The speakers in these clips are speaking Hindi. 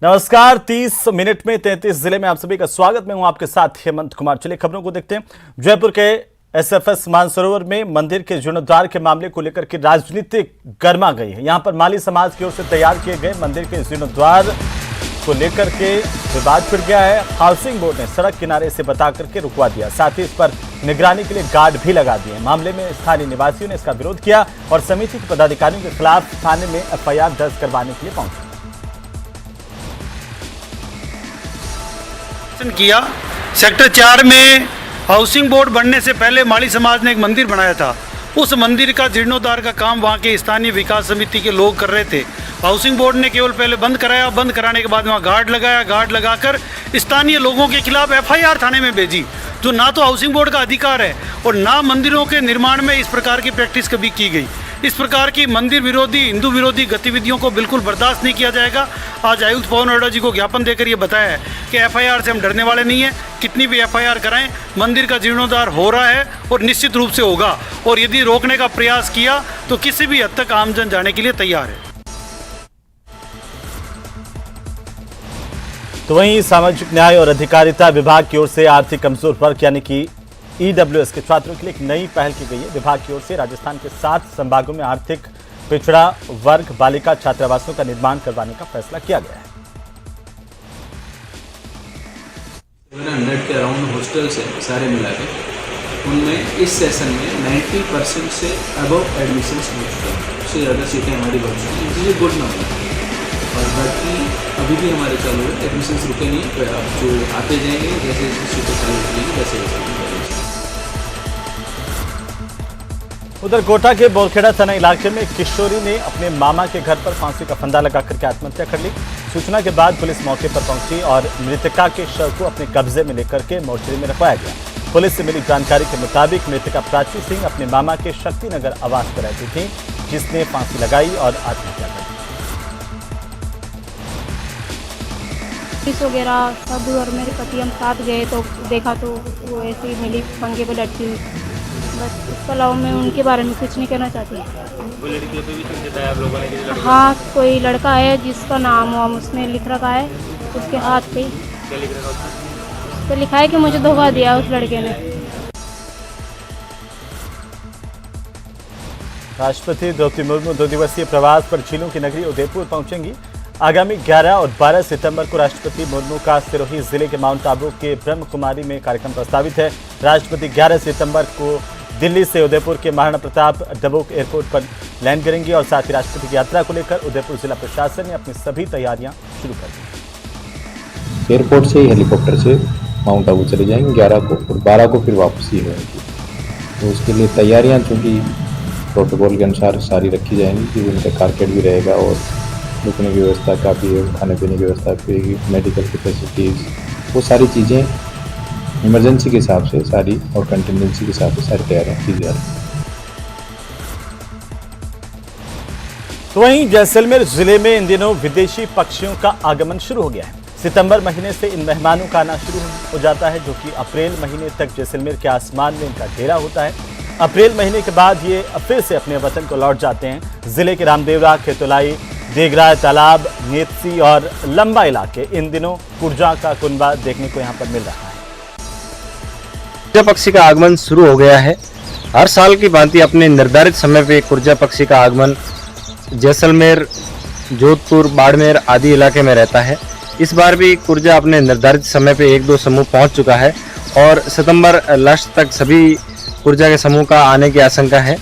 नमस्कार। 30 मिनट में 33 जिले में आप सभी का स्वागत। मैं हूं आपके साथ हेमंत कुमार। चलिए खबरों को देखते हैं। जयपुर के एसएफएस मानसरोवर में मंदिर के जीर्णोद्धार के मामले को लेकर के राजनीति गर्मा गई है। यहां पर माली समाज की ओर से तैयार किए गए मंदिर के जीर्णोद्धार को लेकर के विवाद छिड़ गया है। हाउसिंग बोर्ड ने सड़क किनारे से बता करके रुकवा दिया, साथ ही इस पर निगरानी के लिए गार्ड भी लगा दिए। मामले में स्थानीय निवासियों ने इसका विरोध किया और समिति के पदाधिकारियों के खिलाफ थाने में एफआईआर दर्ज करवाने के लिए पहुंचे। किया सेक्टर 4 में हाउसिंग बोर्ड बनने से पहले माली समाज ने एक मंदिर बनाया था। उस मंदिर का जीर्णोद्धार का काम वहाँ के स्थानीय विकास समिति के लोग कर रहे थे। हाउसिंग बोर्ड ने केवल पहले बंद कराया, बंद कराने के बाद वहाँ गार्ड लगाया, गार्ड लगाकर स्थानीय लोगों के खिलाफ एफआईआर थाने में भेजी, जो ना तो हाउसिंग बोर्ड का अधिकार है और ना मंदिरों के निर्माण में इस प्रकार की प्रैक्टिस कभी की गई। इस प्रकार की मंदिर विरोधी, हिंदू विरोधी गतिविधियों को बिल्कुल बर्दाश्त नहीं किया जाएगा। आज आयुक्त पवन अरोड़ा जी को ज्ञापन देकर ये बताया है कि एफआईआर से हम डरने वाले नहीं हैं। कितनी भी एफआईआर कराएं, मंदिर का जीर्णोद्धार हो रहा है और निश्चित रूप से होगा, और यदि रोकने का प्रयास किया तो किसी भी हद तक आमजन जाने के लिए तैयार है। तो वहीं सामाजिक न्याय और अधिकारिता विभाग की ओर से आर्थिक कमजोर वर्ग यानी कि ईडब्ल्यूएस के छात्रों के लिए एक नई पहल की गई है। विभाग की ओर से राजस्थान के 7 संभागों में आर्थिक पिछड़ा वर्ग बालिका छात्रावासों का निर्माण करवाने का फैसला किया गया है। 700 के अराउंड हॉस्टल्स हैं सारे मिला के, उनमें इस सेशन में 90% से अबव एडमिशन हो चुका है। उससे ज़्यादा सीटें हमारी बढ़ चुकी हैं, ये गुड नंबर है। और बाकी अभी भी हमारे चालू है, एडमिशन रुके नहीं, तो आप जो आते जाएंगे जैसे सीटें चालू होगी वैसे उधर कोटा के बोरखेड़ा थाना इलाके में किशोरी ने अपने मामा के घर पर फांसी का फंदा लगाकर के आत्महत्या कर ली। सूचना के बाद पुलिस मौके पर पहुंची और मृतका के शव को अपने कब्जे में लेकर के मोर्चरी में रखवाया गया। पुलिस से मिली जानकारी के मुताबिक मृतका प्राची सिंह अपने मामा के शक्तिनगर आवास पर रहती थी, जिसने फांसी लगाई और आत्महत्या कर ली। वगैरह सब और मेरे पति हम साथ गए तो देखा तो वो ऐसे ही मिली पंगे पे लटकी हुई। बस इसके अलावा मैं उनके बारे में कुछ नहीं कहना चाहती। वो लड़कियों पे भी चिंतित है आप लोगों ने? हाँ, कोई लड़का है जिसका नाम वाम उसने लिख रखा है उसके हाथ पे। क्या लिख रखा है? तो लिखा है कि मुझे धोखा दिया उस लड़के ने। राष्ट्रपति द्रौपदी मुर्मू 2 दिवसीय प्रवास पर झीलों की नगरी उदयपुर पहुंचेंगी। आगामी 11 और 12 सितंबर को राष्ट्रपति मुर्मू का सिरोही जिले के माउंट आबू के ब्रह्म कुमारी में कार्यक्रम प्रस्तावित है। राष्ट्रपति 11 सितंबर को दिल्ली से उदयपुर के महाराणा प्रताप डबोक एयरपोर्ट पर लैंड करेंगी और साथ ही राष्ट्रपति की यात्रा को लेकर उदयपुर जिला प्रशासन ने अपनी सभी तैयारियां शुरू कर दी। एयरपोर्ट से हेलीकॉप्टर से माउंट आबू चले जाएंगे 11 को और 12 को फिर वापसी होगी। तो उसके लिए तैयारियां चूँकि प्रोटोकॉल के अनुसार सारी रखी जाएंगी कि उनका कारकेट भी रहेगा और रुकने की व्यवस्था काफ़ी है, खाने पीने की व्यवस्था भी, मेडिकल की फैसिलिटीज़, वो सारी चीज़ें इमरजेंसी के हिसाब से सारी और कंटिजेंसी के हिसाब से सारी तैयारियां की जा रही हैं। तो वहीं जैसलमेर जिले में इन दिनों विदेशी पक्षियों का आगमन शुरू हो गया है। सितंबर महीने से इन मेहमानों का आना शुरू हो जाता है, जो कि अप्रैल महीने तक जैसलमेर के आसमान में इनका डेरा होता है। अप्रैल महीने के बाद ये फिर से अपने वतन को लौट जाते हैं। जिले के रामदेवरा, खेतोलाई, देगरा, तालाब, नेतसी और लंबा इलाके इन दिनों कुर्जा का कुनबा देखने को यहाँ पर मिल रहा है। कुर्जा पक्षी का आगमन शुरू हो गया है। हर साल की भांति अपने निर्धारित समय पे कुर्जा पक्षी का आगमन जैसलमेर, जोधपुर, बाड़मेर आदि इलाके में रहता है। इस बार भी कुर्जा अपने निर्धारित समय पे 1-2 समूह पहुंच चुका है और सितंबर लास्ट तक सभी कुर्जा के समूह का आने की आशंका है।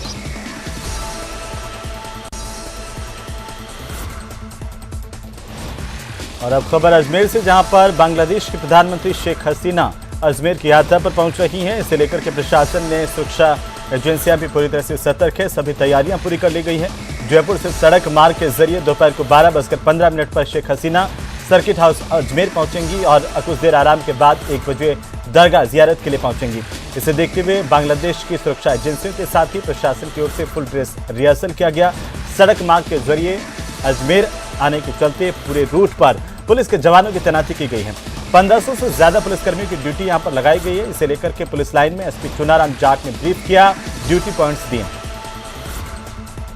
और अब खबर अजमेर से, जहां पर बांग्लादेश की प्रधानमंत्री शेख हसीना अजमेर की यात्रा पर पहुंच रही हैं। इसे लेकर के प्रशासन ने सुरक्षा एजेंसियां भी पूरी तरह से सतर्क है। सभी तैयारियां पूरी कर ली गई हैं। जयपुर से सड़क मार्ग के जरिए दोपहर को 12:15 पर शेख हसीना सर्किट हाउस अजमेर पहुंचेंगी और कुछ देर आराम के बाद 1 बजे दरगाह जियारत के लिए पहुंचेंगी। इसे देखते हुए बांग्लादेश की सुरक्षा एजेंसियों के साथ ही प्रशासन की ओर से फुल ड्रेस रिहर्सल किया गया। सड़क मार्ग के जरिए अजमेर आने के चलते पूरे रूट पर पुलिस के जवानों की तैनाती की गई है। 1500 से ज्यादा पुलिसकर्मियों की ड्यूटी यहां पर लगाई गई है। इसे लेकर के पुलिस लाइन में एसपी चुनाराम जाट ने ब्रीफ किया, ड्यूटी पॉइंट्स दिए।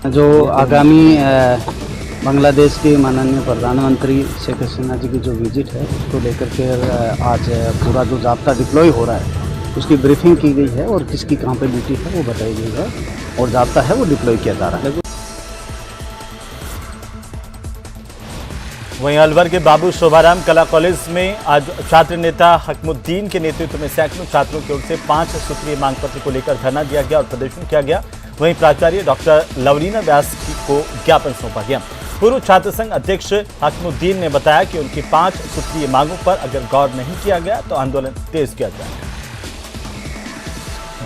जो आगामी बांग्लादेश के माननीय प्रधानमंत्री शेख हसीना जी की जो विजिट है उसको लेकर के आज पूरा जो जाब्ता डिप्लॉय हो रहा है उसकी ब्रीफिंग की गई है और किसकी कहाँ पे ड्यूटी है वो बताई गई है और जाब्ता है वो डिप्लॉय किया जा रहा है। वहीं अलवर के बाबू शोभाराम कला कॉलेज में आज छात्र नेता हकमुद्दीन के नेतृत्व में सैकड़ों छात्रों की ओर से 5 सूत्रीय मांग पत्र को लेकर धरना दिया गया और प्रदर्शन किया गया। वहीं प्राचार्य डॉक्टर लवलीना व्यास को ज्ञापन सौंपा गया। पूर्व छात्र संघ अध्यक्ष हकमुद्दीन ने बताया कि उनकी 5 सूत्रीय मांगों पर अगर गौर नहीं किया गया तो आंदोलन तेज किया जाएगा।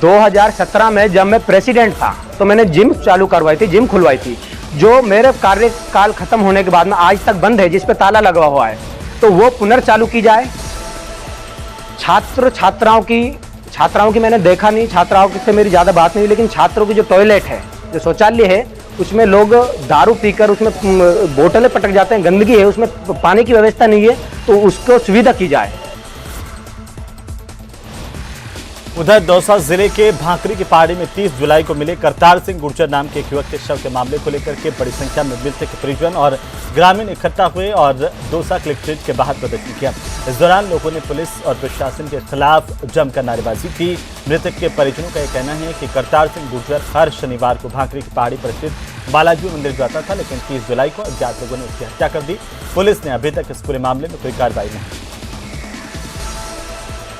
2017 में जब मैं प्रेसिडेंट था तो मैंने जिम चालू करवाई थी, जिम खुलवाई थी, जो मेरे कार्यकाल खत्म होने के बाद में आज तक बंद है, जिस पे ताला लगा हुआ है, तो वो पुनर्चालू की जाए। छात्राओं की मैंने देखा नहीं, छात्राओं से मेरी ज़्यादा बात नहीं, लेकिन छात्रों की जो टॉयलेट है, जो शौचालय है, उसमें लोग दारू पीकर उसमें बोतलें पटक जाते हैं, गंदगी है, उसमें पानी की व्यवस्था नहीं है, तो उसको सुविधा की जाए। उधर दौसा जिले के भांकरी की पहाड़ी में 30 जुलाई को मिले करतार सिंह गुर्जर नाम के एक युवक के शव के मामले को लेकर के बड़ी संख्या में मृतक के परिजन और ग्रामीण इकट्ठा हुए और दौसा कलेक्ट्रेट के बाहर प्रदर्शन किया। इस दौरान लोगों ने पुलिस और प्रशासन के खिलाफ जमकर नारेबाजी की। मृतक के परिजनों का यह कहना है कि करतार सिंह गुर्जर हर शनिवार को भांकरी की पहाड़ी पर स्थित बालाजी मंदिर जाता था, लेकिन 30 जुलाई को अज्ञात लोगों ने उसकी हत्या कर दी। पुलिस ने अभी तक इस पूरे मामले में कोई कार्रवाई नहीं की।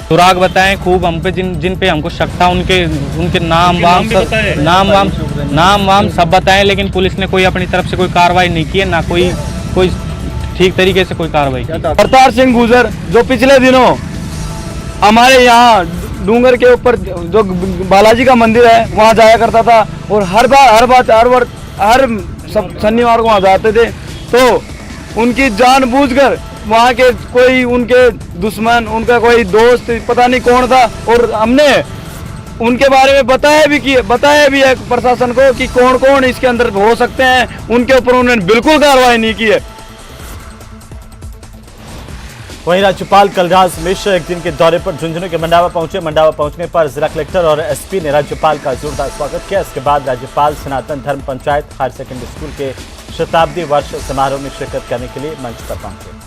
सुराग बताएं खूब हम पे जिन पे हमको शक था, उनके नाम वाम सब बताएं, लेकिन पुलिस ने कोई अपनी तरफ से कोई कार्रवाई नहीं की है, ना कोई ठीक तरीके से कोई कार्रवाई की। करतार सिंह गुर्जर जो पिछले दिनों हमारे यहाँ डूंगर के ऊपर जो बालाजी का मंदिर है वहाँ जाया करता था और हर शनिवार को वहाँ जाते थे, तो उनकी जानबूझकर वहाँ के कोई उनके दुश्मन, उनका कोई दोस्त पता नहीं कौन था, और हमने उनके बारे में बताया भी है प्रशासन को कि कौन कौन इसके अंदर हो सकते हैं, उनके ऊपर उन्होंने बिल्कुल कार्रवाई नहीं की है। वहीं राज्यपाल कलराज मिश्र एक दिन के दौरे पर झुंझुनू के मंडावा पहुंचे। मंडावा पहुंचने पर जिला कलेक्टर और एसपी ने राज्यपाल का जोरदार स्वागत किया। इसके बाद राज्यपाल सनातन धर्म पंचायत हायर सेकेंडरी स्कूल के शताब्दी वर्ष समारोह में शिरकत करने के लिए मंच पर पहुंचे।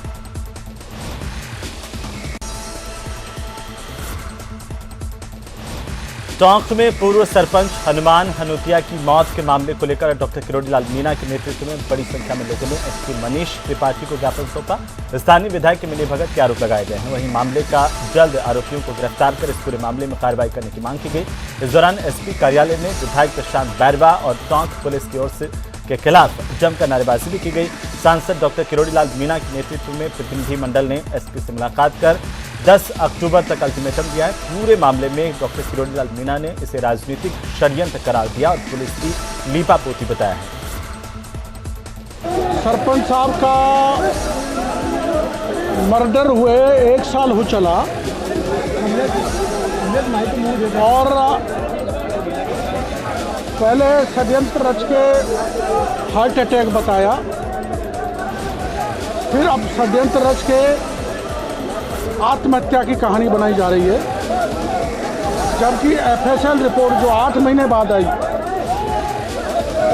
टोंक में पूर्व सरपंच हनुमान हनोतिया की मौत के मामले को लेकर डॉक्टर किरोड़ीलाल मीणा के नेतृत्व में बड़ी संख्या में लोगों ने एसपी मनीष त्रिपाठी को ज्ञापन सौंपा। स्थानीय विधायक के मिलीभगत के आरोप लगाए गए हैं। वहीं मामले का जल्द आरोपियों को गिरफ्तार कर इस पूरे मामले में कार्रवाई करने की मांग की गई। इस दौरान एसपी कार्यालय में विधायक प्रशांत बैरवा और टोंक पुलिस की ओर से के खिलाफ जमकर नारेबाजी भी की गई। सांसद डॉक्टर किरोड़ीलाल मीणा के नेतृत्व में प्रतिनिधिमंडल ने एसपी से मुलाकात कर 10 अक्टूबर तक अल्टीमेटम दिया है। पूरे मामले में डॉक्टर किरोड़ीलाल मीणा ने इसे राजनीतिक षड्यंत्र करार दिया और पुलिस की लीपापोती बताया है। सरपंच साहब का मर्डर हुए 1 साल हो चला और पहले षड्यंत्र रच के हार्ट अटैक बताया, फिर अब षड्यंत्र रच के आत्महत्या की कहानी बनाई जा रही है, जबकि एफएसएल रिपोर्ट जो 8 महीने बाद आई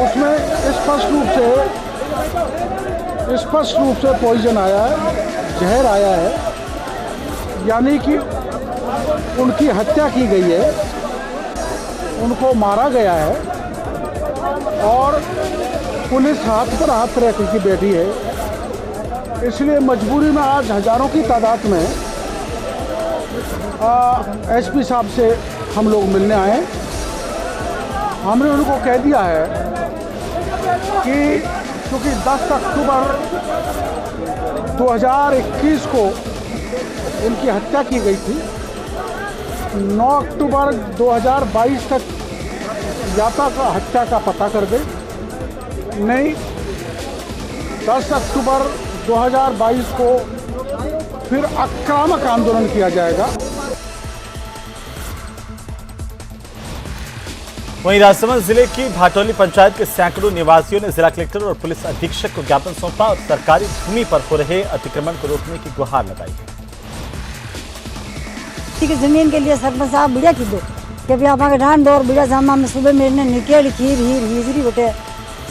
उसमें स्पष्ट रूप से पॉइजन आया है, जहर आया है, यानी कि उनकी हत्या की गई है, उनको मारा गया है और पुलिस हाथ पर हाथ रख के बैठी है। इसलिए मजबूरी में आज हजारों की तादाद में एसपी साहब से हम लोग मिलने आए। हमने उनको कह दिया है कि क्योंकि 10 अक्टूबर 2021 को इनकी हत्या की गई थी, 9 अक्टूबर 2022 तक याता का हत्या का पता कर दे, नहीं 10 अक्टूबर 2022 को फिर आक्रामक आंदोलन किया जाएगा। वहीं राजसमंद जिले की भाटौली पंचायत के सैकड़ों निवासियों ने जिला कलेक्टर और पुलिस अधीक्षक को ज्ञापन सौंपा और सरकारी भूमि पर हो रहे अतिक्रमण को रोकने की गुहार लगाई है। जमीन के लिए सरपंच साहब बढ़िया की दो कि भी आप ढांड दो और बढ़िया जामा में सुबह मेरे निकेल खीर हीर हिजरी बटे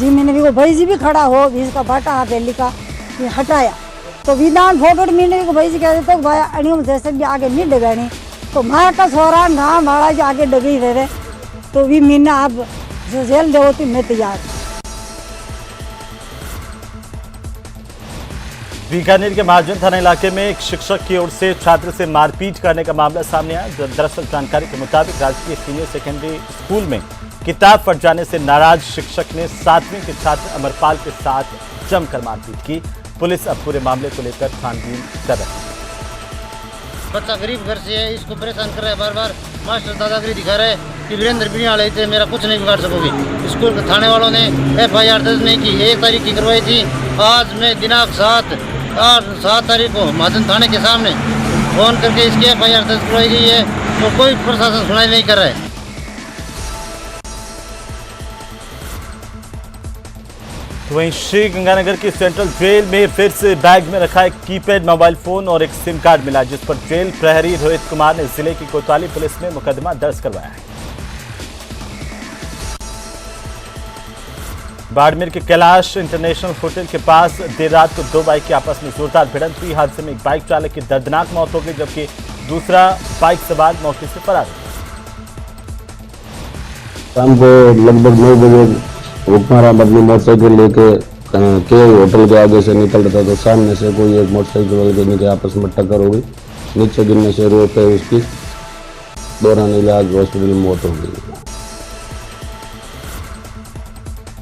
जी मैंने भी वो भाई जी भी खड़ा हो भी इसका बाटा हथेली का ये हटाया तो विधान फोटो मैंने को भाई जी कहते तो भाई अणियों जैसे भी आगे नहीं डगानी तो मार का छोरा ना मारा जी आगे डगी रहे तो भी मीना अब जो जेल दे होती मैं तैयार। बीकानेर के महाजन थाना इलाके में एक शिक्षक की ओर से छात्र से मारपीट करने का मामला सामने आया। दरअसल जानकारी के मुताबिक राजकीय सीनियर सेकेंडरी स्कूल में किताब फट जाने से नाराज शिक्षक ने 7वीं के छात्र अमरपाल के साथ जमकर मारपीट की। पुलिस अब पूरे मामले को लेकर छानबीन कर रही है। बच्चा गरीब घर से है, इसको परेशान कर रहा है बार बार। मास्टर दादागिरी दिखा रहे कि वीरेंद्र बिना वाले थे, मेरा कुछ नहीं बिगाड़ सकोगे। स्कूल के थाने वालों ने FIR दर्ज नहीं की, 1 तारीख की करवाई थी। आज मैं दिनांक 7 तारीख को महाजन थाने के सामने फोन करके इसकी FIR दर्ज करवाई गई है, तो कोई प्रशासन सुनाई नहीं कर रहा है। वहीं श्री गंगानगर की सेंट्रल जेल में फिर से बैग में रखा एक कीपैड मोबाइल फोन और एक सिम कार्ड मिला, जिस पर जेल प्रहरी रोहित कुमार ने जिले की कोतवाली पुलिस में मुकदमा दर्ज करवाया है। बाड़मेर के कैलाश इंटरनेशनल होटल के पास देर रात को 2 बाइक की आपस में जोरदार भिड़ंत हुई। हादसे में एक बाइक चालक की दर्दनाक मौत हो गई, जबकि दूसरा बाइक सवार मौके से फरार हो गया। शाम को लगभग 9 बजे हुक्मारा अपनी मोटरसाइकिल लेके के होटल के आगे से निकल रहा था तो सामने से कोई एक मोटरसाइकिल वाले के नीचे आपस में टक्कर हो गई। नीचे गिरने से रोड पे उसकी दौरान इलाज हॉस्पिटल में मौत हो गई।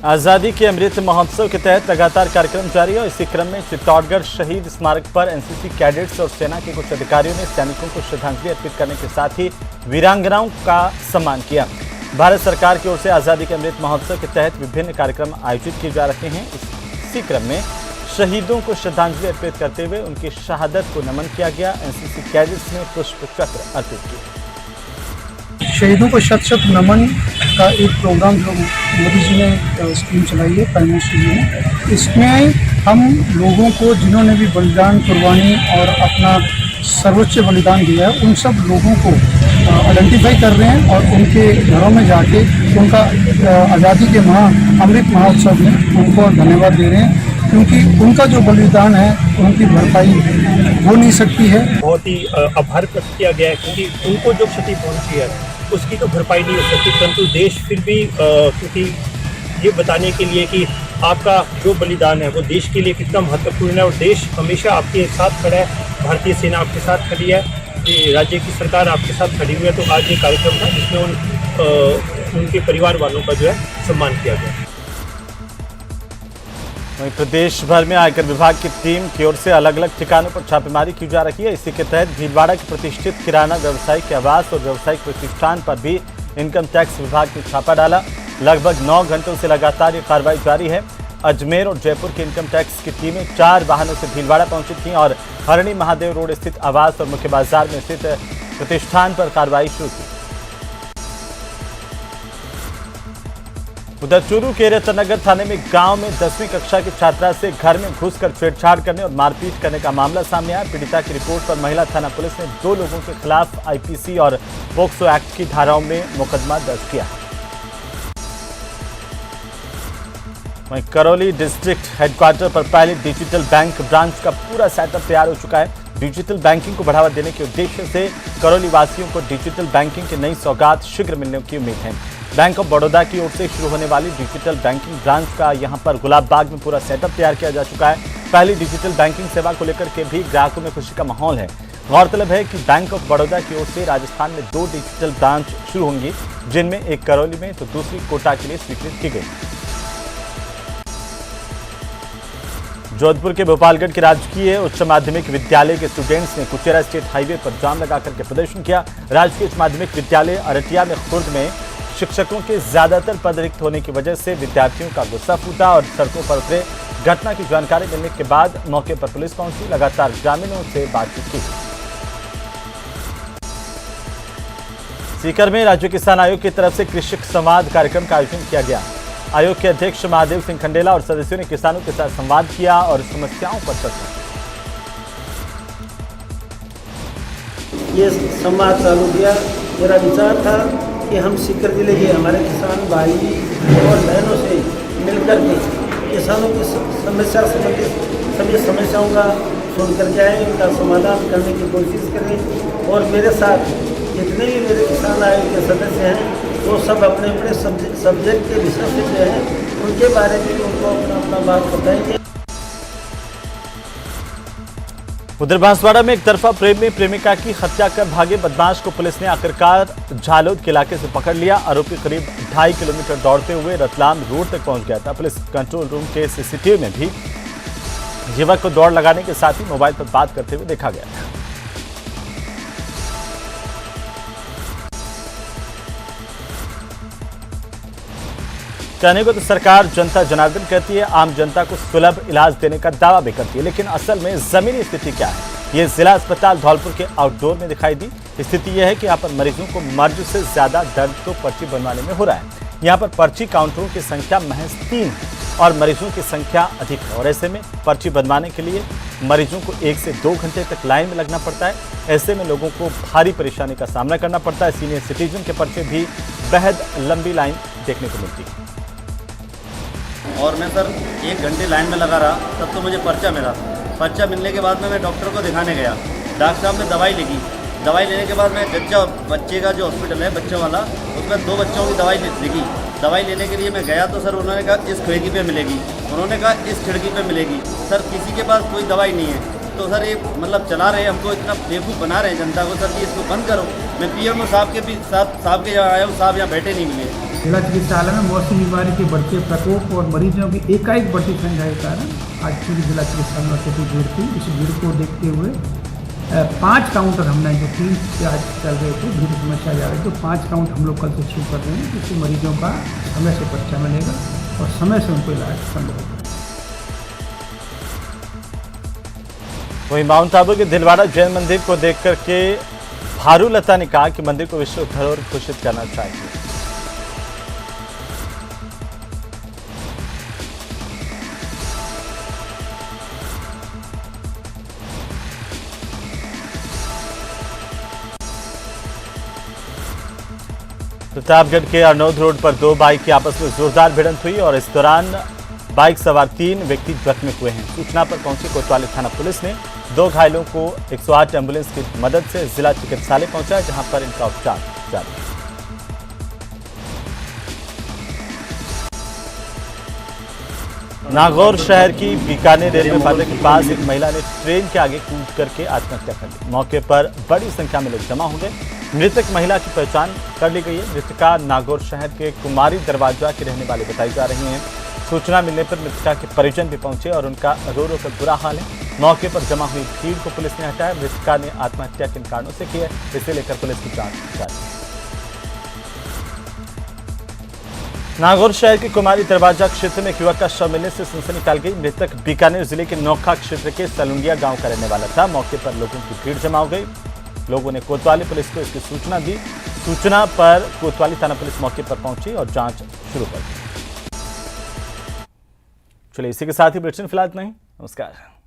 आजादी के अमृत महोत्सव के तहत लगातार कार्यक्रम जारी है। इसी क्रम में चित्तौड़गढ़ शहीद स्मारक पर एनसीसी कैडेट्स और सेना के कुछ अधिकारियों ने सैनिकों को श्रद्धांजलि अर्पित करने के साथ ही वीरांगनाओं का सम्मान किया। भारत सरकार की ओर से आजादी के अमृत महोत्सव के तहत विभिन्न कार्यक्रम आयोजित किए जा रहे हैं। इसी क्रम में शहीदों को श्रद्धांजलि अर्पित करते हुए उनकी शहादत को नमन किया गया। एनसीसी कैडेट्स ने पुष्प चक्र अर्पित किए। शहीदों को शत शत नमन का एक प्रोग्राम जो मोदी जी ने स्कीम चलाई है प्राइम मिनिस्टर जी ने, इसमें हम लोगों को जिन्होंने भी बलिदान कुर्बानी और अपना सर्वोच्च बलिदान दिया है उन सब लोगों को आइडेंटिफाई कर रहे हैं और उनके घरों में जाके उनका आज़ादी के अमृत महोत्सव में उनको धन्यवाद दे रहे हैं, क्योंकि उनका जो बलिदान है उनकी भरपाई हो नहीं सकती है। बहुत ही आभार व्यक्त किया गया है, क्योंकि उनको जो क्षति पहुंची है उसकी तो भरपाई नहीं हो सकती, परंतु देश फिर भी क्योंकि ये बताने के लिए कि आपका जो बलिदान है वो देश के लिए कितना महत्वपूर्ण है और देश हमेशा आपके साथ खड़ा है, भारतीय सेना आपके साथ खड़ी है, राज्य की सरकार आपके साथ खड़ी हुई है। तो आज ये कार्यक्रम था जिसमें उनके परिवार वालों का जो है सम्मान किया गया। वहीं प्रदेश भर में आयकर विभाग की टीम की ओर से अलग अलग ठिकानों पर छापेमारी की जा रही है। इसी के तहत भीलवाड़ा के प्रतिष्ठित किराना व्यावसायिक आवास और व्यावसायिक प्रतिष्ठान पर भी इनकम टैक्स विभाग ने छापा डाला। लगभग 9 घंटों से लगातार ये कार्रवाई जारी है। अजमेर और जयपुर के इनकम टैक्स की टीमें 4 वाहनों से भीलवाड़ा पहुंची थीं और हरणी महादेव रोड स्थित आवास और मुख्य बाजार में स्थित प्रतिष्ठान पर कार्रवाई शुरू की। उधर चूरू के रतनगर थाने में गांव में 10वीं कक्षा की छात्रा से घर में घुसकर छेड़छाड़ करने और मारपीट करने का मामला सामने आया। पीड़िता की रिपोर्ट पर महिला थाना पुलिस ने 2 लोगों के खिलाफ आईपीसी और पोक्सो एक्ट की धाराओं में मुकदमा दर्ज किया। वहीं करौली डिस्ट्रिक्ट हेडक्वार्टर पर पहले डिजिटल बैंक ब्रांच का पूरा सेटअप तैयार हो चुका है। डिजिटल बैंकिंग को बढ़ावा देने के उद्देश्य से करौली वासियों को डिजिटल बैंकिंग की नई सौगात शीघ्र मिलने की उम्मीद है। बैंक ऑफ बड़ौदा की ओर से शुरू होने वाली डिजिटल बैंकिंग ब्रांच का यहां पर गुलाबबाग में पूरा सेटअप तैयार किया जा चुका है। पहली डिजिटल बैंकिंग सेवा को लेकर के भी ग्राहकों में खुशी का माहौल है। गौरतलब है कि बैंक ऑफ बड़ौदा की ओर से राजस्थान में 2 डिजिटल ब्रांच शुरू होंगी, जिनमें एक करौली में तो दूसरी कोटा के लिए स्वीकृत की गई। जोधपुर के भोपालगढ़ के राजकीय उच्च माध्यमिक विद्यालय के स्टूडेंट्स ने कुचेरा स्टेट हाईवे पर जाम लगाकर के प्रदर्शन किया। राजकीय उच्च माध्यमिक विद्यालय अरटिया में खुर्द में शिक्षकों के ज्यादातर पद रिक्त होने की वजह से विद्यार्थियों का गुस्सा फूटा और सड़कों पर उतरे। घटना की जानकारी मिलने के बाद मौके पर पुलिस पहुंची, लगातार ग्रामीणों से बातचीत की। सीकर में राज्य किसान आयोग की तरफ से कृषक संवाद कार्यक्रम का आयोजन किया गया। आयोग के अध्यक्ष महादेव सिंह खंडेला और सदस्यों ने किसानों के साथ संवाद किया और समस्याओं पर चर्चा की। ये संवाद चालू किया। मेरा विचार था कि हम सीकर जिले के हमारे किसान भाई और बहनों से मिलकर के किसानों की समस्या संबंधित सभी समस्याओं का सुन करके आए, इनका समाधान करने की कोशिश करें। और मेरे साथ जितने भी मेरे किसान आयोग के सदस्य हैं वो सब अपने अपने सब्जेक्ट के विषय से जो है उनके बारे में उनको अपना बात बताएंगे। उधर बांसवाड़ा में एक तरफा प्रेम में प्रेमिका की हत्या कर भागे बदमाश को पुलिस ने आखिरकार झालोद के इलाके से पकड़ लिया। आरोपी करीब 2.5 किलोमीटर दौड़ते हुए रतलाम रोड तक पहुंच गया था। पुलिस कंट्रोल रूम के सीसीटीवी में भी युवक को दौड़ लगाने के साथ ही मोबाइल पर बात करते हुए देखा गया था। कहने को तो सरकार जनता जनार्दन कहती है, आम जनता को सुलभ इलाज देने का दावा भी करती है, लेकिन असल में जमीनी स्थिति क्या है ये जिला अस्पताल धौलपुर के आउटडोर में दिखाई दी। स्थिति यह है कि यहाँ पर मरीजों को मर्ज से ज्यादा दर्द तो पर्ची बनवाने में हो रहा है। यहाँ पर पर्ची काउंटरों की संख्या महज 3 है और मरीजों की संख्या अधिक है, और ऐसे में पर्ची बनवाने के लिए मरीजों को 1 से 2 घंटे तक लाइन में लगना पड़ता है। ऐसे में लोगों को भारी परेशानी का सामना करना पड़ता है। सीनियर सिटीजन के पर्चे भी बेहद लंबी लाइन देखने को मिलती है। और मैं सर 1 घंटे लाइन में लगा रहा, तब तो मुझे पर्चा मिला। पर्चा मिलने के बाद में मैं डॉक्टर को दिखाने गया। डॉक्टर साहब ने दवाई लिखी। दवाई लेने के बाद मैं बच्चे का जो हॉस्पिटल है बच्चों वाला, उसमें 2 बच्चों की दवाई लिखी। दवाई लेने के लिए मैं गया तो सर उन्होंने कहा इस खिड़की पे मिलेगी, उन्होंने कहा इस खिड़की पे मिलेगी। सर किसी के पास कोई दवाई नहीं है। तो सर ये मतलब चला रहे हमको, इतना बेवकूफ़ बना रहे हैं जनता को। सर जी इसको बंद करो। मैं पीएमओ साहब के यहाँ आया हूँ, साहब यहाँ बैठे नहीं मिले। जिला चिकित्सालय में मौसमी बीमारी के बढ़ते प्रकोप और मरीजों की एकाएक बढ़ती संख्या के कारण आज पूरी जिला चिकित्सालय में अत्यधिक भीड़ थी। इस भीड़ को देखते हुए 5 काउंटर हमने जो 3 से आज चल रहे थे, भीड़ समस्या जा रही, तो 5 काउंट हम लोग कल से शुरू कर रहे हैं, जिससे मरीजों का समय से पर्चा मिलेगा और समय से उनको इलाज संभव होगा। वहीं माउंट आबू के दिलवाड़ा जैन मंदिर को देख करके भारू लता ने कहा कि मंदिर को विश्व धरोहर घोषित करना चाहिए। प्रतापगढ़ के अरनौद रोड पर 2 बाइक की आपस में जोरदार भिड़ंत हुई और इस दौरान बाइक सवार 3 व्यक्ति जख्मी हुए हैं। सूचना पर पहुंची कोतवाली थाना पुलिस ने 2 घायलों को 108 एम्बुलेंस की मदद से जिला चिकित्सालय पहुंचाया, जहां पर इनका उपचार जारी है। नागौर शहर की बीकानेर रेलवे फाटक के पास एक महिला ने ट्रेन के आगे कूद करके आत्महत्या कर ली। मौके पर बड़ी संख्या में लोग जमा हो गए। मृतक महिला की पहचान कर ली गई है। मृतका नागौर शहर के कुमारी दरवाजा की रहने वाली बताई जा रही हैं। सूचना मिलने पर मृतका के परिजन भी पहुंचे और उनका रो रो कर बुरा हाल है। मौके पर जमा हुई भीड़ को पुलिस ने हटाया। मृतका ने आत्महत्या किन कारणों से की है, इसे लेकर पुलिस की जांच जारी है। नागौर शहर के कुमारी दरवाजा क्षेत्र में एक युवक का शव मिलने से सनसनी फैल गई। मृतक बीकानेर जिले के नोखा क्षेत्र के सलुंडिया गांव का रहने वाला था। मौके पर लोगों की भीड़ जमा हो गई। लोगों ने कोतवाली पुलिस को इसकी सूचना दी। सूचना पर कोतवाली थाना पुलिस मौके पर पहुंची और जांच शुरू कर दी। चलिए इसी के साथ ही बुलेटिन फिलहाल इतना ही। नमस्कार।